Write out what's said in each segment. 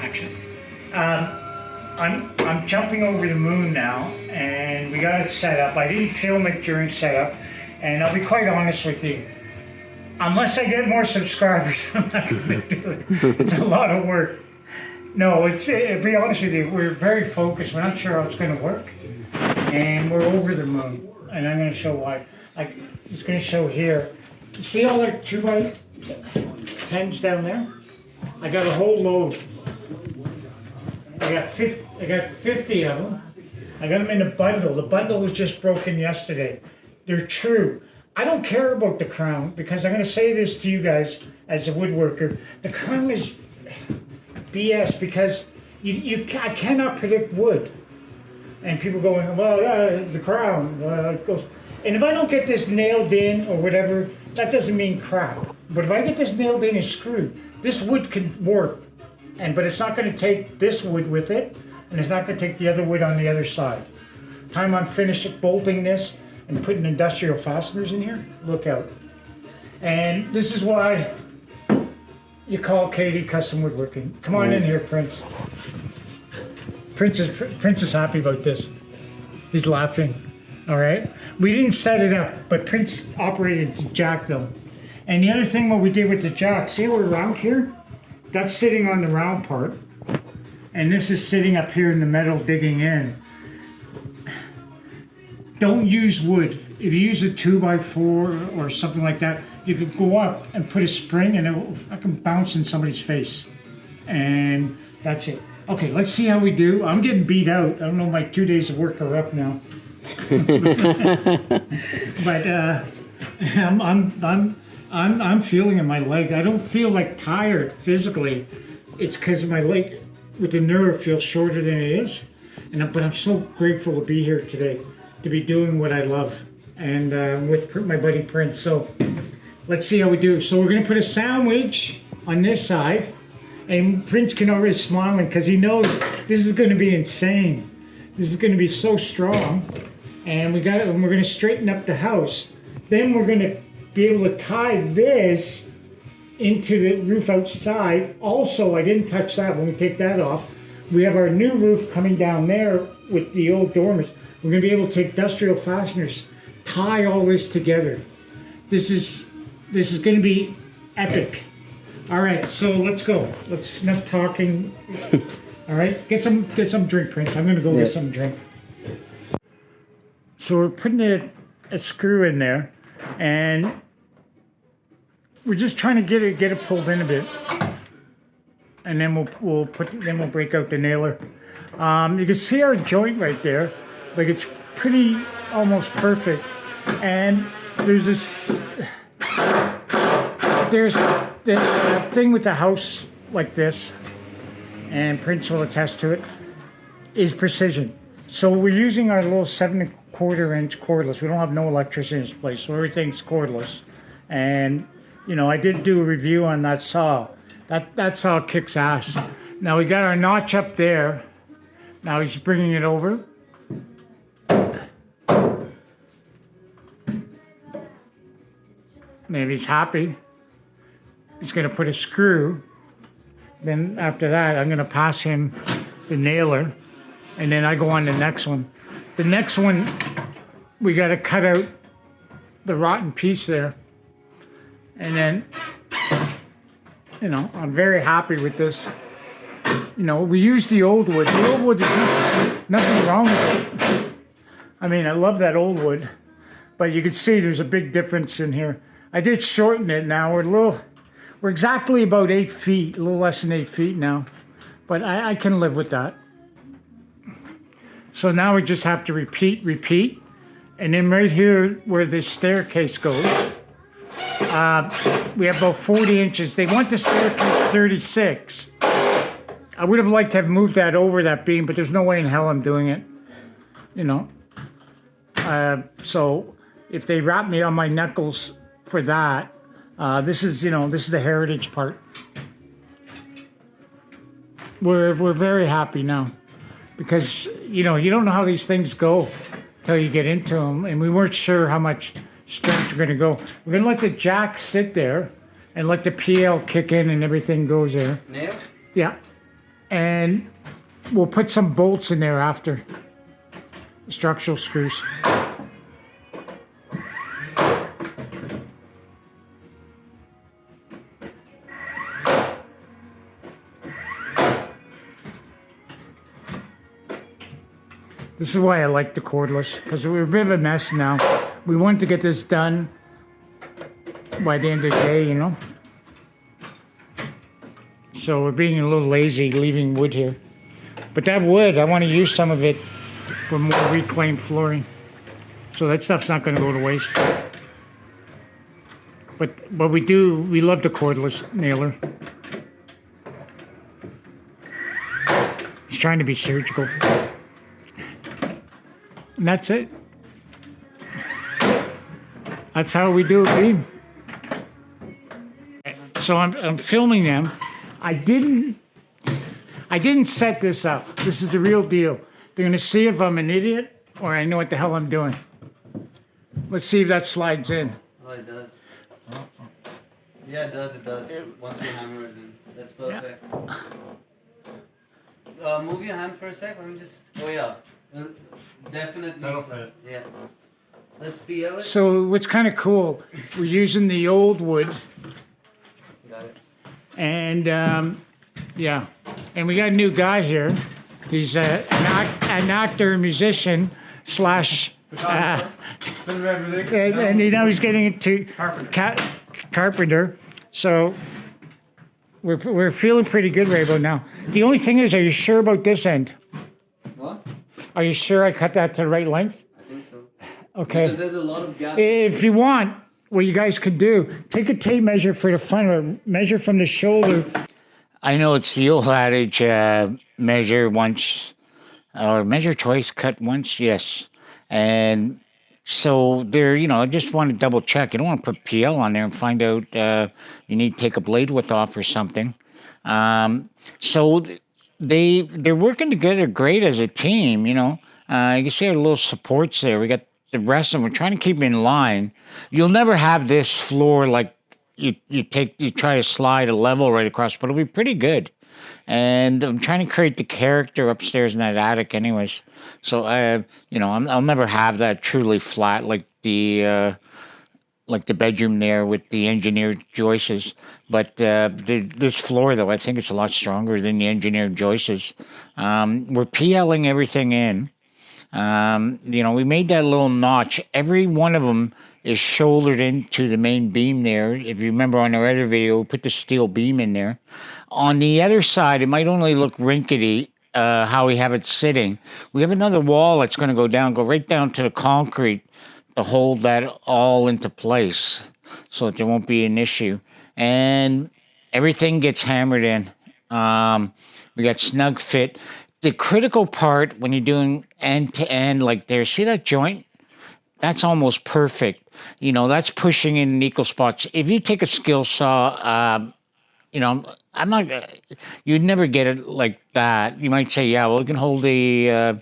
Action. I'm jumping over the moon now, and we got it set up. I didn't film it during setup, and I'll be quite honest with you. Unless I get more subscribers, I'm not going to do it. It's a lot of work. No, to be honest with you, we're very focused. We're not sure how it's going to work, and we're over the moon. And I'm going to show why. It's going to show here. You see all the 2x10s down there? I got a whole load. I got 50 of them. I got them in a bundle. The bundle was just broken yesterday. They're true. I don't care about the crown because I'm going to say this to you guys as a woodworker. The crown is BS because I cannot predict wood. And people going, well, yeah, the crown it goes. And if I don't get this nailed in or whatever, that doesn't mean crap. But if I get this nailed in and screwed, this wood can work. But it's not going to take this wood with it, and it's not going to take the other wood on the other side. Time I'm finished bolting this and putting industrial fasteners in here, look out. And this is why you call Katie Custom Woodworking. Come on in here, Prince. Prince is happy about this. He's laughing. All right. We didn't set it up, but Prince operated the jack though. And the other thing, what we did with the jack, see we're around here? That's sitting on the round part, and this is sitting up here in the metal digging in. Don't use wood. If you use a 2x4 or something like that, you could go up and put a spring and it will fucking bounce in somebody's face. And that's it. Okay, let's see how we do. I'm getting beat out. I don't know, my 2 days of work are up now. But I'm feeling in my leg. I don't feel like tired physically. It's because my leg with the nerve feels shorter than it is. But I'm so grateful to be here today, to be doing what I love, and with my buddy Prince. So let's see how we do. So we're gonna put a sandwich on this side, and Prince can already smiling because he knows this is gonna be insane. This is gonna be so strong, and we're gonna straighten up the house. Then we're gonna be able to tie this into the roof outside. Also, I didn't touch that. When we take that off, we have our new roof coming down there with the old dormers. We're gonna be able to take industrial fasteners, tie all this together. This is gonna be epic. All right, so let's go. Let's enough talking. All right, get some drink, Prince. I'm gonna go get some drink. So we're putting a screw in there, and we're just trying to get it pulled in a bit, and then we'll break out the nailer. You can see our joint right there, like it's pretty almost perfect. And there's this thing with the house like this, and Prince will attest to it, is precision. So we're using our little 7¼ inch cordless. We don't have no electricity in this place, so everything's cordless. And you know, I did do a review on that saw. That saw kicks ass. Now we got our notch up there. Now he's bringing it over. Maybe he's happy. He's gonna put a screw. Then after that, I'm gonna pass him the nailer, and then I go on the next one. The next one, we gotta cut out the rotten piece there. And then, you know, I'm very happy with this. You know, we use the old wood. The old wood, there's nothing wrong with it. I mean, I love that old wood, but you can see there's a big difference in here. I did shorten it now. We're exactly about 8 feet, a little less than 8 feet now, but I can live with that. So now we just have to repeat, and then right here where this staircase goes, we have about 40 inches. They want the staircase 36. I would have liked to have moved that over that beam, but there's no way in hell I'm doing it. You know. So if they wrap me on my knuckles for that, this is the heritage part. We're very happy now, because you don't know how these things go till you get into them, and we weren't sure how much strength are going to go. We're going to let the jack sit there and let the PL kick in and everything goes there. Nail? Yeah. and we'll put some bolts in there after. Structural screws. This is why I like the cordless, because we're a bit of a mess now. We wanted to get this done by the end of the day, you know? So we're being a little lazy leaving wood here. But that wood, I want to use some of it for more reclaimed flooring. So that stuff's not going to go to waste. But we love the cordless nailer. It's trying to be surgical. And that's it. That's how we do it, Beam. So I'm filming them. I didn't set this up. This is the real deal. They're gonna see if I'm an idiot or I know what the hell I'm doing. Let's see if that slides in. Oh, it does. Yeah, it does. It does. Once we hammer it in, that's perfect. Yeah. Move your hand for a sec. Let me just. Oh yeah. Definitely. That'll fit. Yeah. Let's PL it. So what's kind of cool, we're using the old wood. Got it. And yeah, and we got a new guy here. He's an actor, musician, slash, Bit of everything. and now he's getting into Carpentry. carpenter. So we're feeling pretty good right about now. The only thing is, are you sure about this end? What? Are you sure I cut that to the right length? I think so. Okay. Because there's a lot of gap. If you want, what you guys could do, take a tape measure for the front, or measure from the shoulder. I know it's the old adage, measure once, or measure twice, cut once, yes. And so there, I just want to double check. You don't want to put PL on there and find out you need to take a blade width off or something. So they're working together great as a team, You can see our little supports there. We got the rest of them. We're trying to keep them in line. You'll never have this floor like you try to slide a level right across, but it'll be pretty good. And I'm trying to create the character upstairs in that attic anyways. So I'll never have that truly flat like the bedroom there with the engineered joists. But this floor, though, I think it's a lot stronger than the engineered joists. We're PLing everything in. We made that little notch. Every one of them is shouldered into the main beam there. If you remember on our other video, we put the steel beam in there. On the other side, it might only look rinkety, how we have it sitting. We have another wall that's going to go right down to the concrete to hold that all into place so that there won't be an issue. And everything gets hammered in. We got snug fit. The critical part when you're doing end to end, like there, see that joint? That's almost perfect. That's pushing in equal spots. If you take a skill saw, I'm not. You'd never get it like that. You might say, yeah, well, it can hold a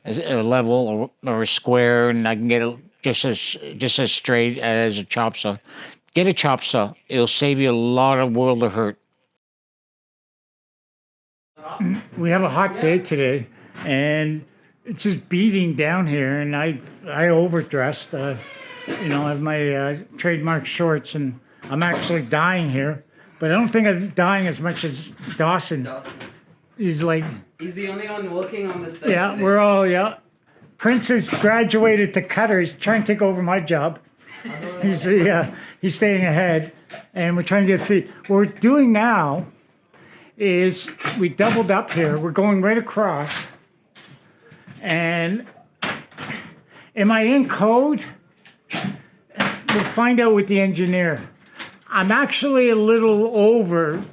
level or a square, and I can get it just as straight as a chop saw. Get a chop saw. It'll save you a lot of world of hurt. We have a hot day today, and it's just beating down here, and I overdressed. I have my trademark shorts, and I'm actually dying here. But I don't think I'm dying as much as Dawson. He's the only one working on this side. Yeah, today. we're all, Prince has graduated to cutter. He's trying to take over my job. He's staying ahead, and we're trying to get feet. What we're doing now is we doubled up here. We're going right across. And am I in code? We'll find out with the engineer. I'm actually a little over,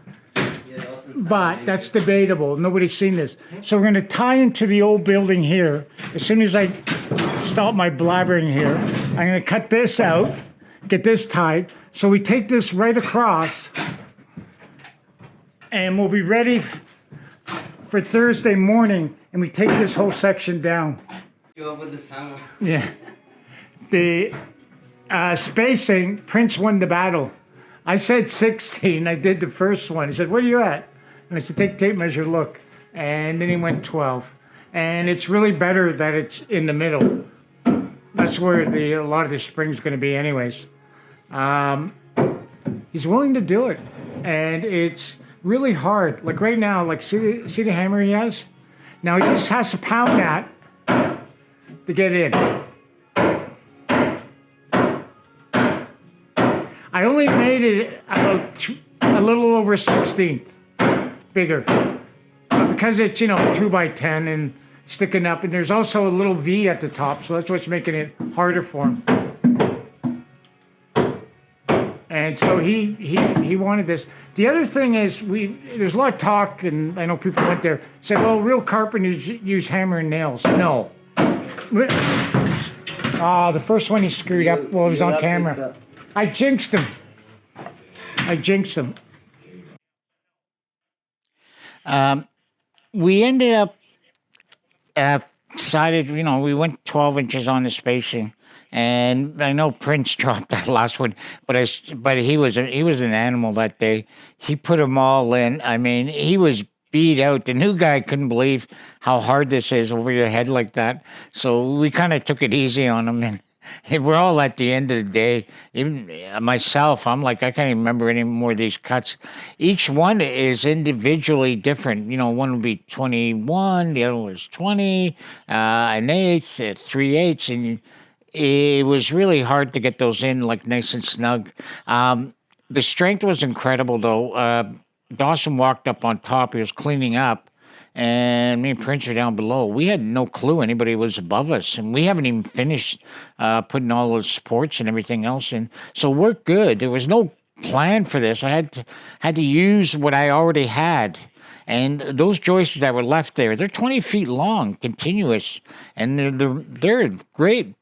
but that's debatable. Nobody's seen this. So we're going to tie into the old building here. As soon as I stop my blabbering here, I'm going to cut this out, get this tied. So we take this right across, and we'll be ready for Thursday morning, and we take this whole section down. Go up with this hammer. Yeah. The spacing, Prince won the battle. I said 16. I did the first one. He said, "Where are you at?" And I said, "Take tape measure, look." and then he went 12. And it's really better that it's in the middle. That's where a lot of the spring's going to be, anyways. He's willing to do it, and it's really hard. Like right now, like see the hammer he has. Now he just has to pound that to get in. I only made it about a little over 16th bigger, because it's 2x10 and sticking up, and there's also a little V at the top, so that's what's making it harder for him. And so he wanted this. The other thing is, there's a lot of talk, and I know people went there, said, well, real carpenters use hammer and nails. No. The first one he screwed up while he was on camera. I jinxed him. We ended up decided, we went 12 inches on the spacing, and I know Prince dropped that last one, but he was an animal that day. He put them all in. I mean, he was beat out. The new guy couldn't believe how hard this is over your head like that. So we kind of took it easy on him, and we're all at the end of the day. Even myself, I'm like, I can't even remember any more of these cuts. Each one is individually different. One would be 21, the other was 20, an eighth, 3/8, and it was really hard to get those in like nice and snug. The strength was incredible, though. Dawson walked up on top. He was cleaning up, and me and Prince are down below. We had no clue anybody was above us, and we haven't even finished putting all those supports and everything else in. So we're good. There was no plan for this. I had to use what I already had, and those joists that were left there, they're 20 feet long, continuous, and they're great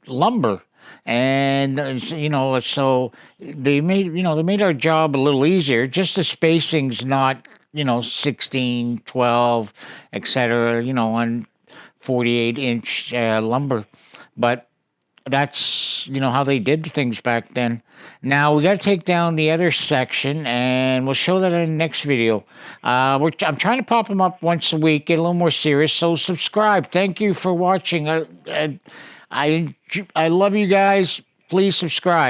lumber. And so they made our job a little easier. Just the spacing's not 16, 12, etc. On 48-inch lumber, but that's how they did things back then. Now we got to take down the other section, and we'll show that in the next video. I'm trying to pop them up once a week, get a little more serious. So subscribe. Thank you for watching. I love you guys. Please subscribe.